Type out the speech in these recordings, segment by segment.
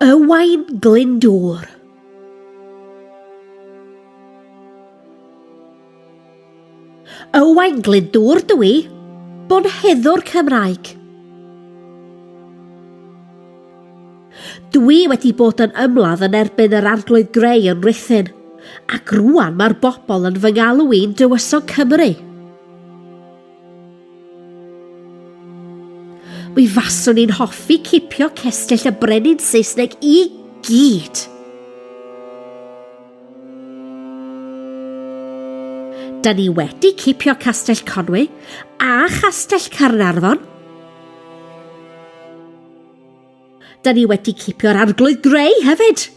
Owain Glyndŵr. Owain Glyndŵr dwi, bonheddwr Cymraeg. Dwi wedi bod yn ymladd yn erbyn yr arglwydd greu yn Rhuthun, ac rwan mae'r bobl yn fy ngalw i'n dywysog Cymru. Mi faswn i'n hoffi cipio cestyll y brenin Saesneg i gyd. Da ni wedi cipio Castell Conwy a Chastell Carnarfon. Da ni wedi cipio'r arglwydd greu hefyd.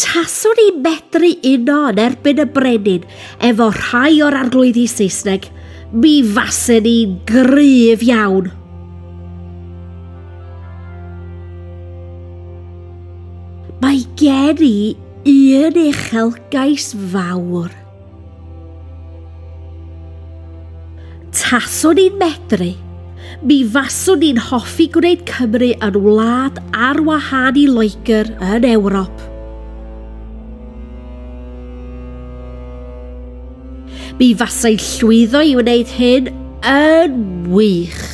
Taswn i medru uno yn erbyn y brenin efo rhai o'r arglwyddi Saesneg, mi fasen i'n gryf iawn. Mae gen i un uchelgais fawr. Taswn i'n medru, mi faswn i'n hoffi gwneud Cymru yn wlad ar wahân i Loegr yn Ewrop. Mi fasai'n llwyddo i wneud hyn yn wych.